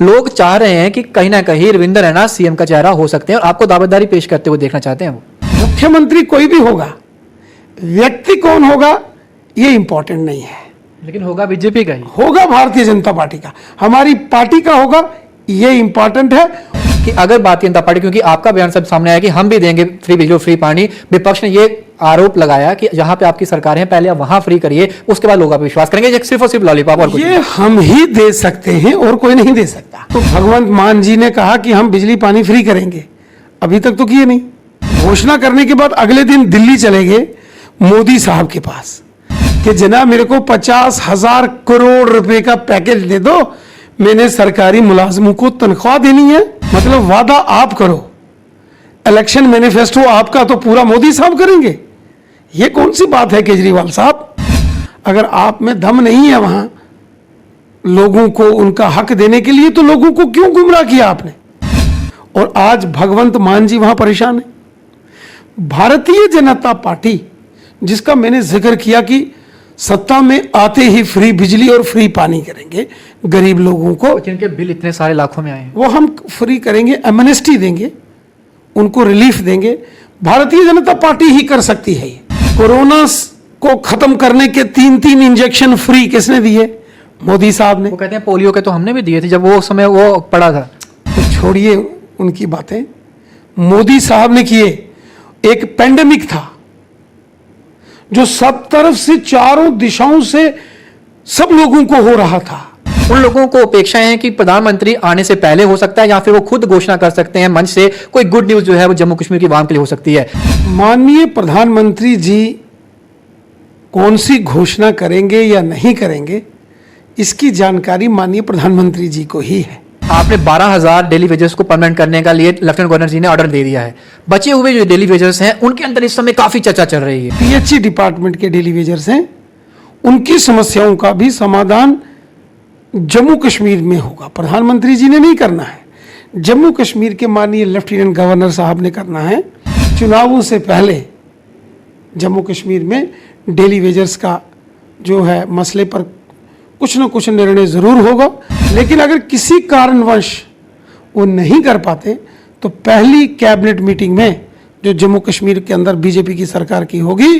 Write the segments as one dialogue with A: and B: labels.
A: लोग चाह रहे हैं कि कहीं ना कहीं रविंद्र रैना सीएम का चेहरा हो सकते हैं और आपको दावेदारी पेश करते हुए देखना चाहते हैं। वो
B: मुख्यमंत्री कोई भी होगा, व्यक्ति कौन होगा ये इंपॉर्टेंट नहीं है,
A: लेकिन होगा बीजेपी का ही,
B: होगा भारतीय जनता पार्टी का, हमारी पार्टी का होगा, ये इंपॉर्टेंट है।
A: कि अगर भारतीय जनता पार्टी, क्योंकि आपका बयान सब सामने आया कि हम भी देंगे फ्री बिजली और फ्री पानी, विपक्ष ने ये आरोप लगाया कि जहां पे आपकी सरकार है पहले आप वहां फ्री करिए, उसके बाद लोग आप विश्वास करेंगे, ये सिर्फ और सिर्फ लॉलीपॉप और कुछ
B: ये हम ही दे सकते हैं और कोई नहीं दे सकता। तो भगवंत मान जी ने कहा कि हम बिजली पानी फ्री करेंगे, अभी तक तो किए नहीं। घोषणा करने के बाद अगले दिन दिल्ली चले गए मोदी साहब के पास कि जनाब मेरे को 50,000 करोड़ रुपए का पैकेज दे दो, मैंने सरकारी मुलाजमों को तनख्वाह देनी है। मतलब वादा आप करो, इलेक्शन मैनिफेस्टो आपका तो पूरा मोदी साहब करेंगे, ये कौन सी बात है केजरीवाल साहब? अगर आप में दम नहीं है वहां लोगों को उनका हक देने के लिए, तो लोगों को क्यों गुमराह किया आपने? और आज भगवंत मान जी वहां परेशान है। भारतीय जनता पार्टी, जिसका मैंने जिक्र किया कि सत्ता में आते ही फ्री बिजली और फ्री पानी करेंगे गरीब लोगों को,
A: जिनके बिल इतने सारे लाखों में आए हैं,
B: वो हम फ्री करेंगे, एमनेस्टी देंगे, उनको रिलीफ देंगे। भारतीय जनता पार्टी ही कर सकती है ये। कोरोना को खत्म करने के 3-3 इंजेक्शन फ्री किसने दिए? मोदी साहब ने।
A: वो कहते हैं पोलियो के तो हमने भी दिए थे जब वो समय वो पड़ा था।
B: तो छोड़िए उनकी बातें, मोदी साहब ने किए। एक पेंडेमिक था जो सब तरफ से, चारों दिशाओं से सब लोगों को हो रहा था।
A: उन लोगों को अपेक्षाएं हैं कि प्रधानमंत्री आने से पहले हो सकता है या फिर वो खुद घोषणा कर सकते हैं मंच से, कोई गुड न्यूज जो है वो जम्मू कश्मीर की आवाम के लिए हो सकती है।
B: माननीय प्रधानमंत्री जी कौन सी घोषणा करेंगे या नहीं करेंगे, इसकी जानकारी माननीय प्रधानमंत्री जी को ही है।
A: आपने 12,000 डेली वेजर्स को परमानेंट करने का लिए लेफ्टिनेंट गवर्नर जी ने ऑर्डर दे दिया है। बचे हुए जो डेली वेजर्स हैं उनके अंदर इस समय काफी चर्चा चल रही है।
B: पीएचई डिपार्टमेंट के डेली वेजर्स हैं, उनकी समस्याओं का भी समाधान जम्मू कश्मीर में होगा। प्रधानमंत्री जी ने नहीं करना है, जम्मू कश्मीर के माननीय लेफ्टिनेंट गवर्नर साहब ने करना है। चुनावों से पहले जम्मू कश्मीर में डेली वेजर्स का जो है मसले पर कुछ न कुछ निर्णय जरूर होगा। लेकिन अगर किसी कारणवश वो नहीं कर पाते तो पहली कैबिनेट मीटिंग में जो जम्मू कश्मीर के अंदर बीजेपी की सरकार की होगी,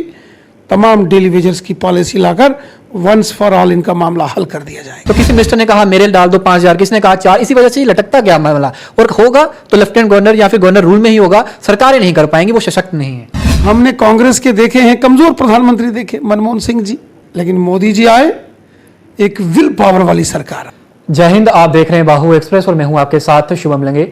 B: तमाम डेली वेजर्स की पॉलिसी लाकर वंस फॉर ऑल इनका मामला हल कर दिया जाएगा।
A: तो किसी मिनिस्टर ने कहा मेरे डाल दो 5,000, किसने कहा 4, इसी वजह से ही लटकता गया मामला। और होगा तो लेफ्टिनेंट गवर्नर या फिर गवर्नर रूल में ही होगा, सरकारें नहीं कर पाएंगी, वो सशक्त नहीं है।
B: हमने कांग्रेस के देखे हैं कमजोर प्रधानमंत्री देखे, मनमोहन सिंह जी, लेकिन मोदी जी आए, एक विल पावर वाली सरकार।
A: जय हिंद, आप देख रहे हैं बाहु एक्सप्रेस और मैं हूं आपके साथ शुभम लंगे।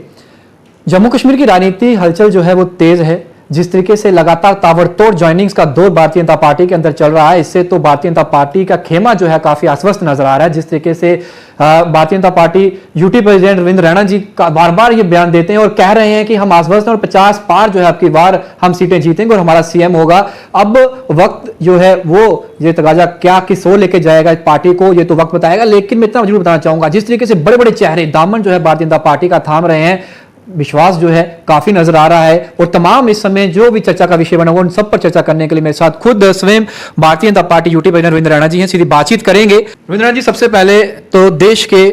A: जम्मू कश्मीर की राजनीति हलचल जो है वो तेज है। जिस तरीके से लगातार ताबड़तोड़ ज्वाइनिंग्स का दौर भारतीय जनता पार्टी के अंदर चल रहा है, इससे तो भारतीय जनता पार्टी का खेमा जो है काफी आश्वस्त नजर आ रहा है। जिस तरीके से भारतीय जनता पार्टी यूटी प्रेसिडेंट रविंद्र रैना जी का बार बार ये बयान देते हैं और कह रहे हैं कि हम आश्वस्त हैं और 50 पार जो है आपकी बार हम सीटें जीतेंगे और हमारा सीएम होगा। अब वक्त जो है वो ये तगाजा क्या किस ओर लेके जाएगा पार्टी को, ये तो वक्त बताएगा। लेकिन मैं इतना जरूर बताना चाहूंगा, जिस तरीके से बड़े बड़े चेहरे दामन जो है भारतीय जनता पार्टी का थाम रहे हैं, विश्वास जो है काफी नजर आ रहा है। और तमाम इस समय जो भी चर्चा का विषय बना हुआ उन सब पर चर्चा करने के लिए मेरे साथ खुद स्वयं भारतीय जनता पार्टी यूटी प्रेसिडेंट रविंद्र रैना जी हैं, सीधी बातचीत करेंगे। रविंद्र रैना जी, सबसे पहले तो देश के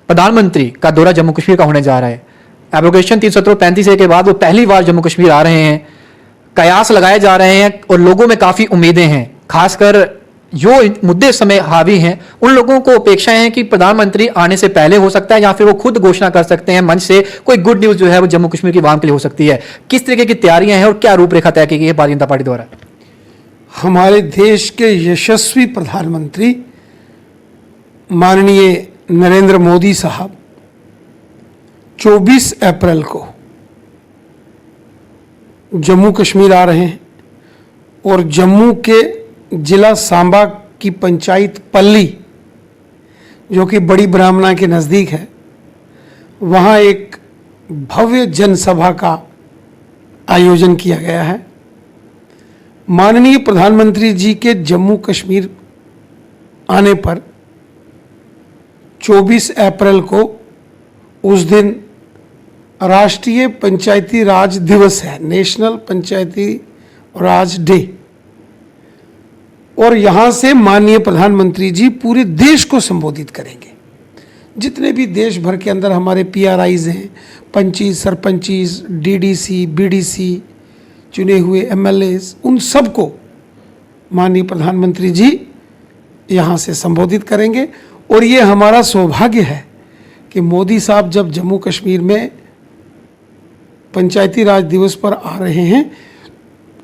A: प्रधानमंत्री का दौरा जम्मू कश्मीर का होने जा रहा है। एब्रोगेशन 335 के बाद वो पहली बार जम्मू कश्मीर आ रहे हैं, कयास लगाए जा रहे हैं और लोगों में काफी उम्मीदें हैं। खासकर जो मुद्दे समय हावी हैं उन लोगों को अपेक्षाएं हैं कि प्रधानमंत्री आने से पहले हो सकता है या फिर वो खुद घोषणा कर सकते हैं मंच से, कोई गुड न्यूज जो है वो जम्मू कश्मीर की आवाम के लिए हो सकती है। किस तरीके की तैयारियां हैं और क्या रूपरेखा तय की गई है भारतीय जनता पार्टी द्वारा?
B: हमारे देश के यशस्वी प्रधानमंत्री माननीय नरेंद्र मोदी साहब 24 अप्रैल को जम्मू कश्मीर आ रहे हैं और जम्मू के जिला सांबा की पंचायत पल्ली, जो कि बड़ी ब्राह्मणा के नज़दीक है, वहाँ एक भव्य जनसभा का आयोजन किया गया है। माननीय प्रधानमंत्री जी के जम्मू कश्मीर आने पर 24 अप्रैल को उस दिन राष्ट्रीय पंचायती राज दिवस है, नेशनल पंचायती राज डे। और यहाँ से माननीय प्रधानमंत्री जी पूरे देश को संबोधित करेंगे। जितने भी देश भर के अंदर हमारे PRIs हैं, पंचीस, सरपंचीस, DDC, BDC, चुने हुए MLAs, उन सबको माननीय प्रधानमंत्री जी यहाँ से संबोधित करेंगे। और ये हमारा सौभाग्य है कि मोदी साहब जब जम्मू कश्मीर में पंचायती राज दिवस पर आ रहे हैं,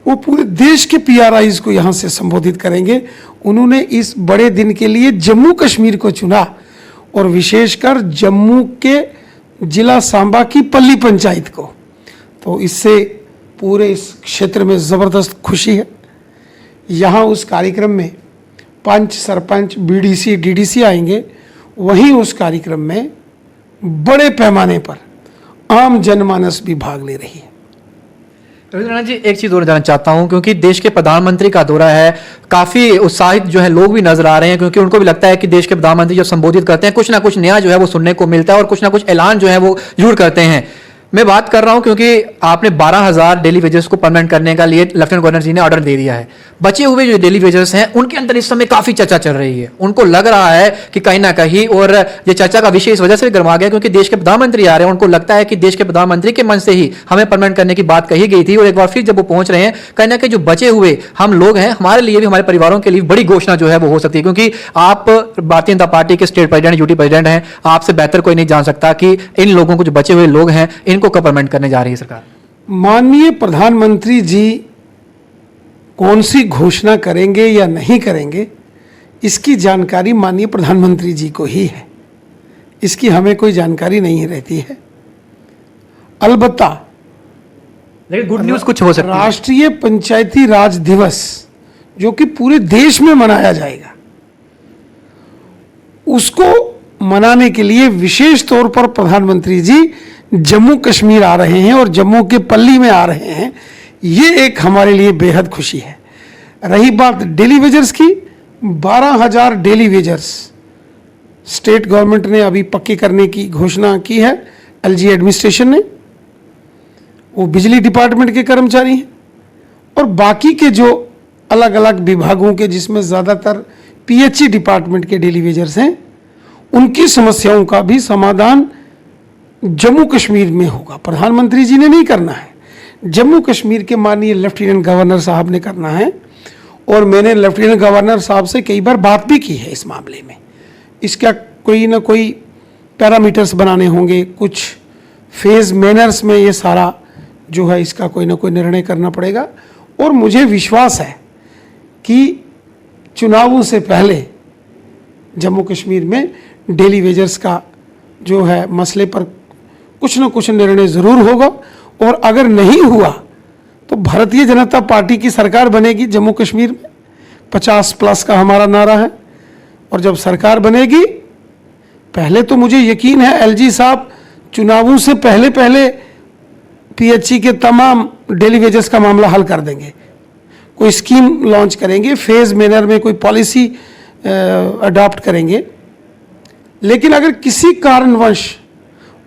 B: वो पूरे देश के PRIs को यहाँ से संबोधित करेंगे। उन्होंने इस बड़े दिन के लिए जम्मू कश्मीर को चुना और विशेषकर जम्मू के जिला सांबा की पल्ली पंचायत को, तो इससे पूरे इस क्षेत्र में ज़बरदस्त खुशी है। यहाँ उस कार्यक्रम में पंच, सरपंच, BDC, DDC आएंगे, वहीं उस कार्यक्रम में बड़े पैमाने पर आम जनमानस भी भाग ले रही है।
A: रविंद्रनाथ जी, एक चीज और जानना चाहता हूं, क्योंकि देश के प्रधानमंत्री का दौरा है, काफी उत्साहित जो है लोग भी नजर आ रहे हैं, क्योंकि उनको भी लगता है कि देश के प्रधानमंत्री जब संबोधित करते हैं कुछ ना कुछ नया जो है वो सुनने को मिलता है और कुछ ना कुछ ऐलान जो है वो जरूर करते हैं। मैं बात कर रहा हूं क्योंकि आपने 12,000 डेली वेजेस को परमानेंट करने का लिए लेफ्टिनेंट गवर्नर जी ने ऑर्डर दे दिया है। बचे हुए जो डेली वेजेस हैं उनके अंदर इस समय काफी चर्चा चल रही है। उनको लग रहा है कि कहीं ना कहीं, और ये चर्चा का विषय इस वजह से भी गर्मा गया क्योंकि देश के प्रधानमंत्री आ रहे हैं, उनको लगता है कि देश के प्रधानमंत्री के मन से ही हमें परमानेंट करने की बात कही गई थी, और एक बार फिर जब वो पहुंच रहे हैं, कहीं ना कहीं जो बचे हुए हम लोग हैं, हमारे लिए भी, हमारे परिवारों के लिए बड़ी घोषणा जो है वो हो सकती है, क्योंकि आप भारतीय जनता पार्टी के स्टेट प्रेसिडेंट, यूटी प्रेसिडेंट हैं, आपसे बेहतर कोई नहीं जान सकता कि इन लोगों को, जो बचे हुए लोग हैं, इनको कब परमानेंट करने जा रही है सरकार।
B: माननीय प्रधानमंत्री जी कौन सी घोषणा करेंगे या नहीं करेंगे, इसकी जानकारी माननीय प्रधानमंत्री जी को ही है, इसकी हमें कोई जानकारी नहीं रहती है। अलबत्ता
A: लेकिन गुड न्यूज कुछ हो सकती है।
B: राष्ट्रीय पंचायती राज दिवस जो कि पूरे देश में मनाया जाएगा, उसको मनाने के लिए विशेष तौर पर प्रधानमंत्री जी जम्मू कश्मीर आ रहे हैं और जम्मू के पल्ली में आ रहे हैं। ये एक हमारे लिए बेहद खुशी है। रही बात डेली वेजर्स की, 12,000 डेली वेजर्स स्टेट गवर्नमेंट ने अभी पक्के करने की घोषणा की है। LG एडमिनिस्ट्रेशन ने, वो बिजली डिपार्टमेंट के कर्मचारी हैं और बाकी के जो अलग अलग विभागों के, जिसमें ज़्यादातर PHE डिपार्टमेंट के डेली वेजर्स हैं, उनकी समस्याओं का भी समाधान जम्मू कश्मीर में होगा। प्रधानमंत्री जी ने नहीं करना है, जम्मू कश्मीर के माननीय लेफ्टिनेंट गवर्नर साहब ने करना है। और मैंने लेफ्टिनेंट गवर्नर साहब से कई बार बात भी की है इस मामले में। इसका कोई ना कोई पैरामीटर्स बनाने होंगे, कुछ फेज मैनर्स में ये सारा जो है इसका कोई ना कोई निर्णय करना पड़ेगा। और मुझे विश्वास है कि चुनावों से पहले जम्मू कश्मीर में डेली वेजर्स का जो है मसले पर कुछ न कुछ निर्णय ज़रूर होगा। और अगर नहीं हुआ तो भारतीय जनता पार्टी की सरकार बनेगी जम्मू कश्मीर में। 50+ का हमारा नारा है। और जब सरकार बनेगी, पहले तो मुझे यकीन है LG साहब चुनावों से पहले पहले PHE के तमाम डेली वेजेस का मामला हल कर देंगे। कोई स्कीम लॉन्च करेंगे, फेज मैनर में कोई पॉलिसी अडॉप्ट करेंगे। लेकिन अगर किसी कारणवश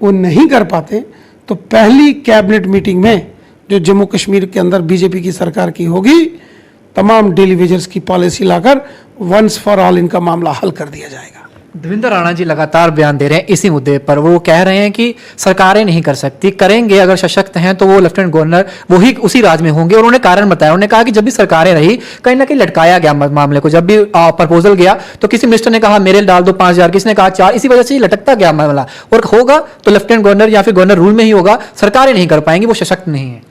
B: वो नहीं कर पाते तो पहली कैबिनेट मीटिंग में जो जम्मू कश्मीर के अंदर BJP की सरकार की होगी, तमाम डेली वेजर्स की पॉलिसी लाकर वंस फॉर ऑल इनका मामला हल कर दिया जाएगा।
A: देवेंद्र राणा जी लगातार बयान दे रहे हैं इसी मुद्दे पर। वो कह रहे हैं कि सरकारें नहीं कर सकती, करेंगे अगर सशक्त हैं तो वो लेफ्टिनेंट गवर्नर वही उसी राज में होंगे। और उन्होंने कारण बताया, उन्होंने कहा कि जब भी सरकारें रही, कहीं ना कहीं लटकाया गया मामले को। जब भी प्रपोजल गया तो किसी मिनिस्टर ने कहा मेरे डाल दो 5,000, किसी ने कहा 4, इसी वजह से ये लटकता गया मामला। और होगा तो लेफ्टिनेंट गवर्नर या फिर गवर्नर रूल में ही होगा, सरकारें नहीं कर पाएंगी, वो सशक्त नहीं है।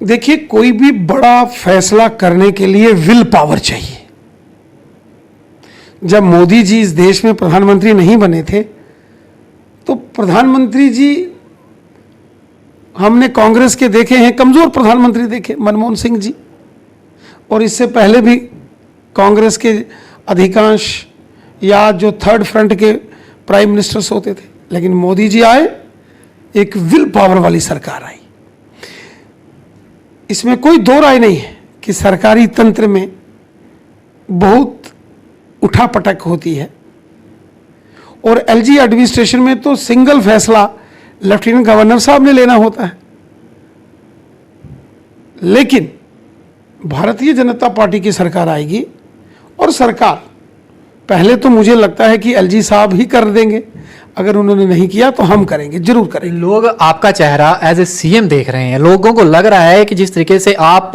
B: देखिए, कोई भी बड़ा फैसला करने के लिए विल पावर चाहिए। जब मोदी जी इस देश में प्रधानमंत्री नहीं बने थे तो प्रधानमंत्री जी हमने कांग्रेस के देखे हैं, कमजोर प्रधानमंत्री देखे, मनमोहन सिंह जी। और इससे पहले भी कांग्रेस के अधिकांश या जो थर्ड फ्रंट के प्राइम मिनिस्टर्स होते थे। लेकिन मोदी जी आए, एक विल पावर वाली सरकार आई। इसमें कोई दो राय नहीं है कि सरकारी तंत्र में बहुत उठापटक होती है। और LG एडमिनिस्ट्रेशन में तो सिंगल फैसला लेफ्टिनेंट गवर्नर साहब ने लेना होता है। लेकिन भारतीय जनता पार्टी की सरकार आएगी और सरकार पहले तो मुझे लगता है कि एलजी साहब ही कर देंगे, अगर उन्होंने नहीं किया तो हम करेंगे, जरूर करेंगे।
A: लोग आपका चेहरा एज ए सीएम देख रहे हैं, लोगों को लग रहा है कि जिस तरीके से आप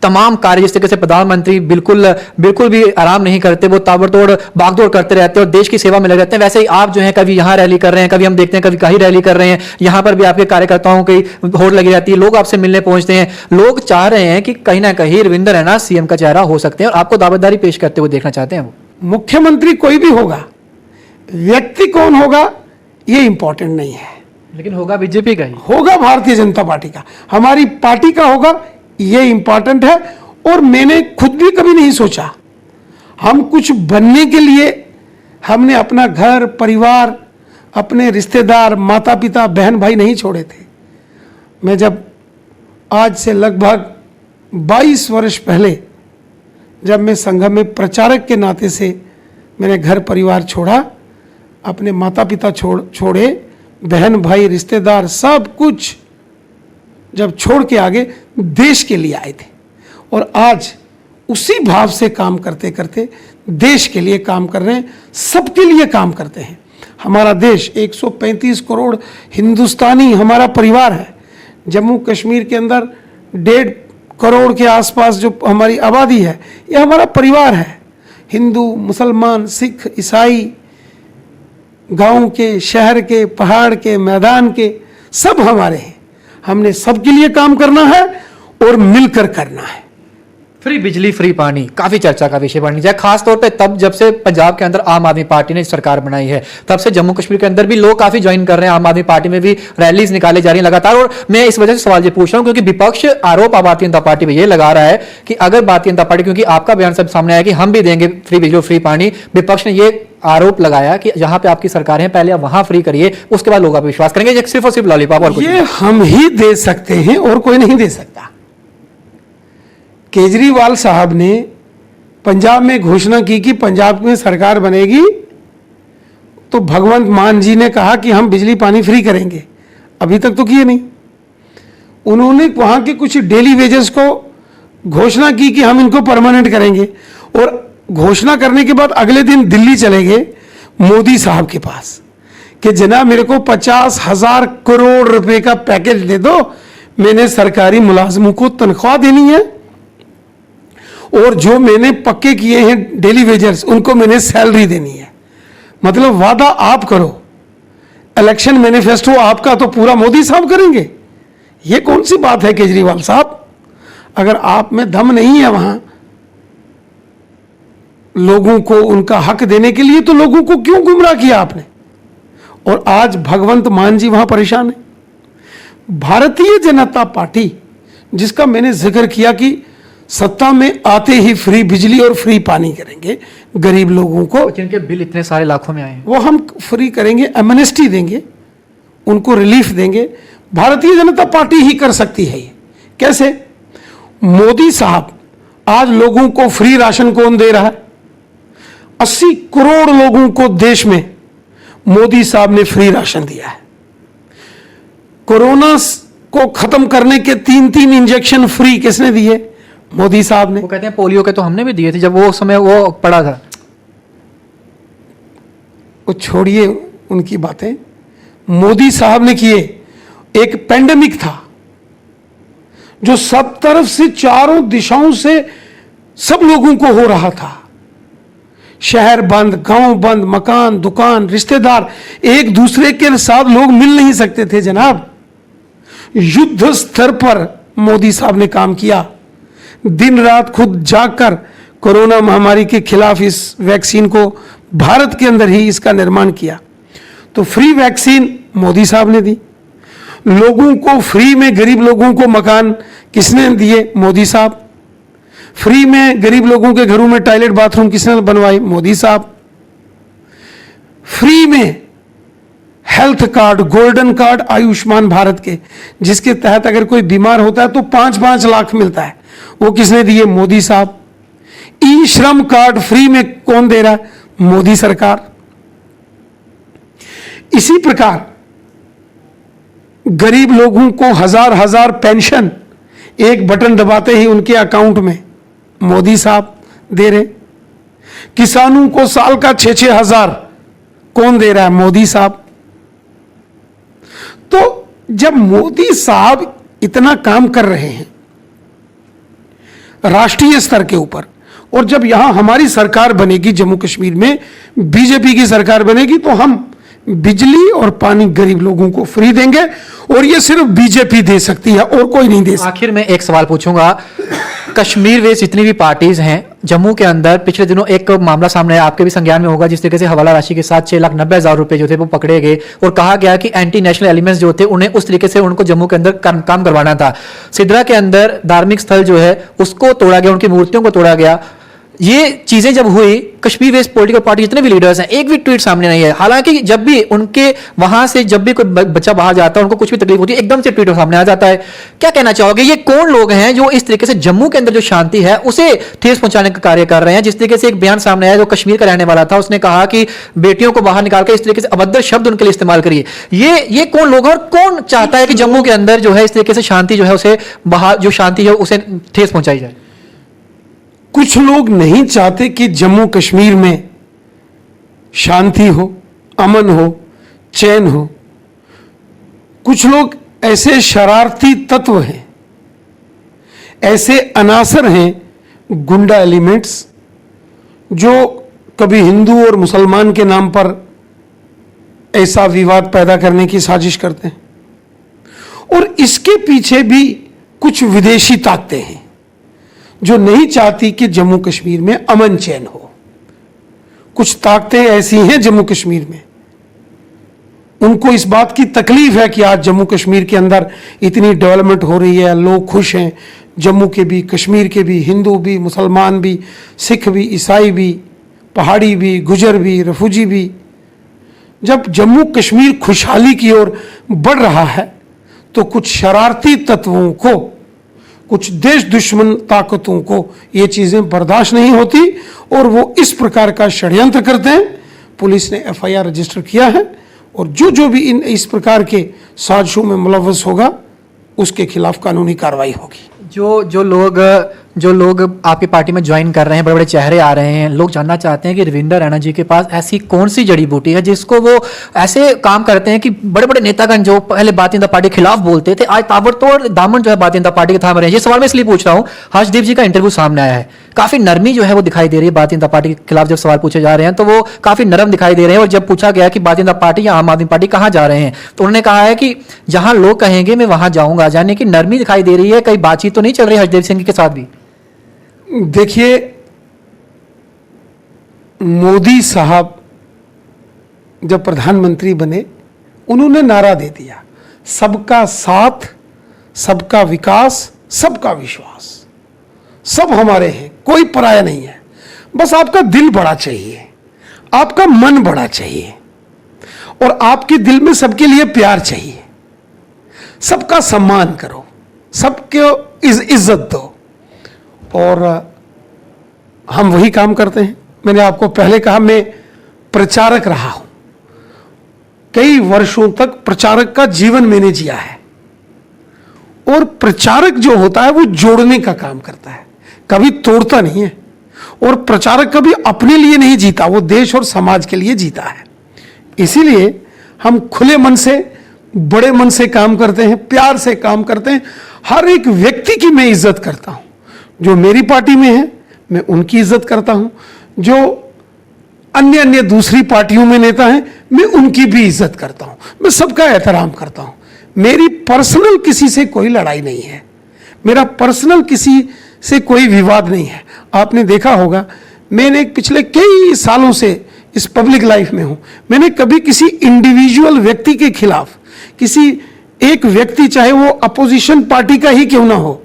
A: तमाम कार्य, जिस तरीके से प्रधानमंत्री बिल्कुल भी आराम नहीं करते, वो ताबड़तोड़ भागदौड़ करते रहते हैं और देश की सेवा में लगे रहते हैं, वैसे ही आप जो है कभी यहाँ रैली कर रहे हैं, कभी हम देखते हैं कभी कहीं रैली कर रहे हैं, यहाँ पर भी आपके कार्यकर्ताओं की होड़ लगी रहती है, लोग आपसे मिलने पहुंचते हैं। लोग चाह रहे हैं कि कहीं ना कहीं रविंद्र रैना सीएम का चेहरा हो सकते हैं और आपको दावेदारी पेश करते हुए देखना चाहते हैं। वो
B: मुख्यमंत्री कोई भी होगा, व्यक्ति कौन होगा ये इंपॉर्टेंट नहीं है,
A: लेकिन होगा बीजेपी का ही,
B: होगा भारतीय जनता पार्टी का, हमारी पार्टी का होगा, ये इंपॉर्टेंट है। और मैंने खुद भी कभी नहीं सोचा, हम कुछ बनने के लिए हमने अपना घर परिवार, अपने रिश्तेदार, माता पिता, बहन भाई नहीं छोड़े थे। मैं जब आज से लगभग 22 वर्ष पहले जब मैं संघ में प्रचारक के नाते से मैंने घर परिवार छोड़ा, अपने माता पिता छोड़े, बहन भाई रिश्तेदार सब कुछ जब छोड़ के आगे देश के लिए आए थे, और आज उसी भाव से काम करते करते देश के लिए काम कर रहे हैं, सबके लिए काम करते हैं। हमारा देश 135 करोड़ हिंदुस्तानी हमारा परिवार है। जम्मू कश्मीर के अंदर 1.5 करोड़ के आसपास जो हमारी आबादी है, ये हमारा परिवार है। हिंदू, मुसलमान, सिख, ईसाई, गांव के, शहर के, पहाड़ के, मैदान के, सब हमारे हैं। हमने सबके लिए काम करना है और मिलकर करना है।
A: फ्री बिजली, फ्री पानी काफी चर्चा का विषय बननी चाहिए, खासतौर पे तब जब से पंजाब के अंदर आम आदमी पार्टी ने सरकार बनाई है, तब से जम्मू कश्मीर के अंदर भी लोग काफी ज्वाइन कर रहे हैं, आम आदमी पार्टी में भी रैलीज निकाले जा रही हैं लगातार। और मैं इस वजह से सवाल ये पूछ रहा हूं क्योंकि विपक्ष आरोप भारतीय जनता पार्टी पे ये लगा रहा है कि अगर भारतीय जनता पार्टी, क्योंकि आपका बयान सब सामने आया कि हम भी देंगे फ्री बिजली, फ्री पानी, विपक्ष ने ये आरोप लगाया कि जहां पे आपकी सरकार है पहले आप वहां फ्री करिए, उसके बाद लोग आप विश्वास करेंगे, सिर्फ और सिर्फ लॉलीपॉप और कुछ
B: ये हम ही दे सकते हैं और कोई नहीं दे सकता। केजरीवाल साहब ने पंजाब में घोषणा की कि पंजाब में सरकार बनेगी तो भगवंत मान जी ने कहा कि हम बिजली पानी फ्री करेंगे, अभी तक तो किए नहीं। उन्होंने वहां के कुछ डेली वेजेस को घोषणा की कि हम इनको परमानेंट करेंगे, और घोषणा करने के बाद अगले दिन दिल्ली चले गए मोदी साहब के पास कि जनाब मेरे को 50,000 करोड़ रुपए का पैकेज दे दो, मैंने सरकारी मुलाजमों को तनख्वाह देनी है और जो मैंने पक्के किए हैं डेली वेजर्स उनको मैंने सैलरी देनी है। मतलब वादा आप करो, इलेक्शन मैनिफेस्टो आपका तो पूरा मोदी साहब करेंगे। ये कौन सी बात है केजरीवाल साहब? अगर आप में दम नहीं है वहां लोगों को उनका हक देने के लिए, तो लोगों को क्यों गुमराह किया आपने? और आज भगवंत मान जी वहां परेशान है। भारतीय जनता पार्टी, जिसका मैंने जिक्र किया कि सत्ता में आते ही फ्री बिजली और फ्री पानी करेंगे गरीब लोगों को,
A: जिनके बिल इतने सारे लाखों में आए हैं,
B: वो हम फ्री करेंगे, एमनेस्टी देंगे, उनको रिलीफ देंगे। भारतीय जनता पार्टी ही कर सकती है ये। कैसे? मोदी साहब आज लोगों को फ्री राशन कौन दे रहा है? 80 करोड़ लोगों को देश में मोदी साहब ने फ्री राशन दिया है। कोरोना को खत्म करने के 3-3 इंजेक्शन फ्री किसने दिए? मोदी साहब ने।
A: वो कहते हैं पोलियो के तो हमने भी दिए थे जब वो समय वो पड़ा था।
B: वो छोड़िए उनकी बातें, मोदी साहब ने किए। एक पेंडेमिक था जो सब तरफ से, चारों दिशाओं से सब लोगों को हो रहा था। शहर बंद, गांव बंद, मकान, दुकान, रिश्तेदार, एक दूसरे के साथ लोग मिल नहीं सकते थे जनाब। युद्ध स्तर पर मोदी साहब ने काम किया, दिन रात खुद जागकर कोरोना महामारी के खिलाफ इस वैक्सीन को भारत के अंदर ही इसका निर्माण किया। तो फ्री वैक्सीन मोदी साहब ने दी। लोगों को फ्री में, गरीब लोगों को मकान किसने दिए? मोदी साहब। फ्री में गरीब लोगों के घरों में टॉयलेट बाथरूम किसने बनवाए? मोदी साहब। फ्री में health card, golden card Ayushman Bharat के, जिसके तहत अगर कोई बीमार होता है तो 5-5 लाख मिलता है, वो किसने दिए? मोदी साहब। ई श्रम कार्ड फ्री में कौन दे रहा है? मोदी सरकार। इसी प्रकार गरीब लोगों को हजार पेंशन एक बटन दबाते ही उनके अकाउंट में मोदी साहब दे रहे। किसानों को साल का 6-6 हजार कौन दे रहा है? मोदी साहब। तो जब मोदी साहब इतना काम कर रहे हैं राष्ट्रीय स्तर के ऊपर, और जब यहां हमारी सरकार बनेगी, जम्मू कश्मीर में बीजेपी की सरकार बनेगी, तो हम बिजली और पानी गरीब लोगों को फ्री देंगे, और ये सिर्फ बीजेपी दे सकती है और कोई नहीं दे सकता।
A: आखिर में एक सवाल पूछूंगा, कश्मीर वे जितनी भी पार्टीज हैं जम्मू के अंदर, पिछले दिनों एक मामला सामने आया, आपके भी संज्ञान में होगा, जिस तरीके से हवाला राशि के साथ 6,90,000 रुपए जो थे वो पकड़े गए और कहा गया कि एंटी नेशनल एलिमेंट्स जो थे उन्हें उस तरीके से उनको जम्मू के अंदर काम करवाना था। सिद्रा के अंदर धार्मिक स्थल जो है उसको तोड़ा गया, उनकी मूर्तियों को तोड़ा गया। ये चीजें जब हुई, कश्मीर वेस्ट पॉलिटिकल पार्टी जितने भी लीडर्स हैं, एक भी ट्वीट सामने नहीं है। हालांकि जब भी उनके वहां से जब भी कोई बच्चा बाहर जाता है, उनको कुछ भी तकलीफ होती है, एकदम से ट्वीट सामने आ जाता है। क्या कहना चाहोगे, ये कौन लोग हैं जो इस तरीके से जम्मू के अंदर जो शांति है उसे ठेस पहुंचाने का कार्य कर रहे हैं? जिस तरीके से एक बयान सामने आया, जो कश्मीर का रहने वाला था, उसने कहा कि बेटियों को बाहर निकालकर इस तरीके से अभद्र शब्द उनके लिए इस्तेमाल करिए। ये कौन लोग हैं और कौन चाहता है कि जम्मू के अंदर जो है इस तरीके से शांति जो है उसे बाहर जो शांति है उसे ठेस पहुंचाई जाए?
B: कुछ लोग नहीं चाहते कि जम्मू कश्मीर में शांति हो, अमन हो, चैन हो। कुछ लोग ऐसे शरारती तत्व हैं, ऐसे अनासर हैं, गुंडा एलिमेंट्स, जो कभी हिंदू और मुसलमान के नाम पर ऐसा विवाद पैदा करने की साजिश करते हैं। और इसके पीछे भी कुछ विदेशी ताकतें हैं जो नहीं चाहती कि जम्मू कश्मीर में अमन चैन हो। कुछ ताकतें ऐसी हैं जम्मू कश्मीर में, उनको इस बात की तकलीफ है कि आज जम्मू कश्मीर के अंदर इतनी डेवलपमेंट हो रही है, लोग खुश हैं, जम्मू के भी, कश्मीर के भी, हिंदू भी, मुसलमान भी, सिख भी, ईसाई भी, पहाड़ी भी, गुजर भी, रफूजी भी। जब जम्मू कश्मीर खुशहाली की ओर बढ़ रहा है तो कुछ शरारती तत्वों को, कुछ देश दुश्मन ताकतों को ये चीजें बर्दाश्त नहीं होती और वो इस प्रकार का षड्यंत्र करते हैं। पुलिस ने एफआईआर रजिस्टर किया है और जो भी इस प्रकार के साजिशों में मुलव्वस होगा उसके खिलाफ कानूनी कार्रवाई होगी। जो लोग आपकी पार्टी में ज्वाइन कर रहे हैं, बड़े बड़े चेहरे आ रहे हैं, लोग जानना चाहते हैं कि रविंदर रैना जी के पास ऐसी कौन सी जड़ी बूटी है जिसको वो ऐसे काम करते हैं कि बड़े बड़े नेतागण जो पहले भारतीय जनता पार्टी के खिलाफ बोलते थे, आज ताबड़तोड़ दामन जो है भारतीय जनता पार्टी के थाम रहे हैं। ये सवाल मैं इसलिए पूछ रहा हूँ, हर्षदीप जी का इंटरव्यू सामने आया है, काफी नरमी जो है वो दिखाई दे रही है भारतीय जनता पार्टी के खिलाफ। जब सवाल पूछे जा रहे हैं तो वो काफी नरम दिखाई दे रहे हैं। और जब पूछा गया कि भारतीय जनता पार्टी या आम आदमी पार्टी कहाँ जा रहे हैं, तो उन्होंने कहा है कि जहां लोग कहेंगे मैं वहां जाऊंगा। यानी कि नरमी दिखाई दे रही है, कहीं बातचीत तो नहीं चल रही हर्षदीप सिंह के साथ भी? देखिए, मोदी साहब जब प्रधानमंत्री बने, उन्होंने नारा दे दिया, सबका साथ, सबका विकास, सबका विश्वास। सब हमारे हैं, कोई पराया नहीं है। बस आपका दिल बड़ा चाहिए, आपका मन बड़ा चाहिए और आपके दिल में सबके लिए प्यार चाहिए। सबका सम्मान करो, सबको इज्जत दो। और हम वही काम करते हैं। मैंने आपको पहले कहा, मैं प्रचारक रहा हूं, कई वर्षों तक प्रचारक का जीवन मैंने जिया है। और प्रचारक जो होता है वो जोड़ने का काम करता है, कभी तोड़ता नहीं है। और प्रचारक कभी अपने लिए नहीं जीता, वो देश और समाज के लिए जीता है। इसीलिए हम खुले मन से, बड़े मन से काम करते हैं, प्यार से काम करते हैं। हर एक व्यक्ति की मैं इज्जत करता हूं। जो मेरी पार्टी में है मैं उनकी इज्जत करता हूं, जो अन्य दूसरी पार्टियों में नेता हैं मैं उनकी भी इज्जत करता हूं, मैं सबका एहतराम करता हूं। मेरी पर्सनल किसी से कोई लड़ाई नहीं है, मेरा पर्सनल किसी से कोई विवाद नहीं है। आपने देखा होगा, मैंने पिछले कई सालों से इस पब्लिक लाइफ में हूं, मैंने कभी किसी इंडिविजुअल व्यक्ति के खिलाफ, किसी एक व्यक्ति चाहे वो अपोजिशन पार्टी का ही क्यों ना हो,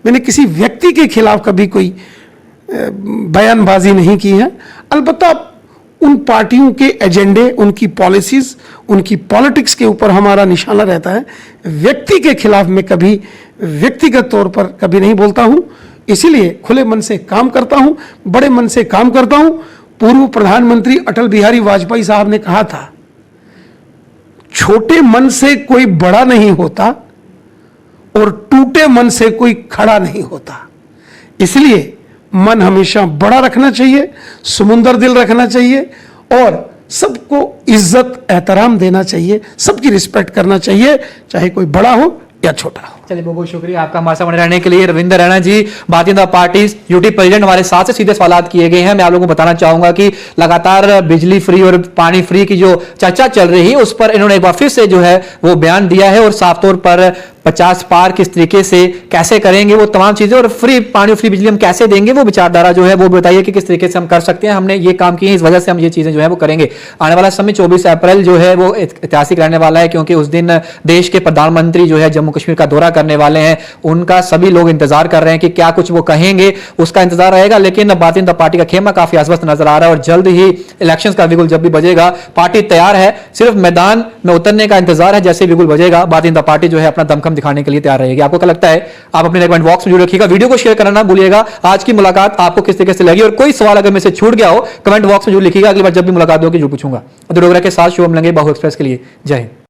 B: मैंने किसी व्यक्ति के खिलाफ कभी कोई बयानबाजी नहीं की है। अलबत्ता उन पार्टियों के एजेंडे, उनकी पॉलिसीज, उनकी पॉलिटिक्स के ऊपर हमारा निशाना रहता है। व्यक्ति के खिलाफ मैं कभी व्यक्तिगत तौर पर कभी नहीं बोलता हूं। इसीलिए खुले मन से काम करता हूं, बड़े मन से काम करता हूं। पूर्व प्रधानमंत्री अटल बिहारी वाजपेयी साहब ने कहा था, छोटे मन से कोई बड़ा नहीं होता और टूटे मन से कोई खड़ा नहीं होता। इसलिए मन हमेशा बड़ा रखना चाहिए, समुंदर दिल रखना चाहिए और सबको इज्जत एहतराम देना चाहिए, सबकी रिस्पेक्ट करना चाहिए, चाहे कोई बड़ा हो या छोटा हो।
A: चलिए, बहुत बहुत शुक्रिया आपका हमारे साथ बने रहने के लिए। रविंद्र रैना जी, भारतीय जनता पार्टी यूटी प्रेसिडेंट, हमारे साथ से सीधे सवाल किए गए हैं। मैं आप लोगों को बताना चाहूंगा कि लगातार बिजली फ्री और पानी फ्री की जो चर्चा चल रही है उस पर इन्होंने एक बार फिर से जो है वो बयान दिया है और साफ तौर पर 50 पार किस तरीके से कैसे करेंगे वो तमाम चीजें, और फ्री पानी फ्री बिजली हम कैसे देंगे वो विचारधारा जो है वो बताइए कि किस तरीके से हम कर सकते हैं। हमने ये काम किए हैं, इस वजह से हम ये चीजें जो है वो करेंगे। आने वाला समय 24 अप्रैल जो है वो ऐतिहासिक रहने वाला है, क्योंकि उस दिन देश के प्रधानमंत्री जो है जम्मू कश्मीर का दौरा करने वाले हैं। उनका सभी लोग इंतजार कर रहे हैं कि क्या कुछ वो कहेंगे, उसका इंतजार रहेगा। लेकिन भारतीय जनता पार्टी का खेमा काफी आश्वस्त नजर आ रहा है और जल्द ही इलेक्शंस का बिगुल जब भी बजेगा, पार्टी तैयार है, सिर्फ मैदान में उतरने का इंतजार है। जैसे बिगुल बजेगा, भारतीय जनता पार्टी जो है अपना दमखम दिखाने के लिए तैयार रहेगी। आपको क्या लगता है? आप अपने कमेंट बॉक्स में जरूर रखिएगा, वीडियो को शेयर करना ना भूलिएगा। आज की मुलाकात आपको किस तरीके से लगी और कोई सवाल अगर मेरे से छूट गया हो कमेंट बॉक्स में जरूर लिखिएगा, अगली बार जब भी मुलाकात होगी जरूर पूछूंगा। के साथ शुभम लंगे, बाहु एक्सप्रेस के लिए जय हिंद।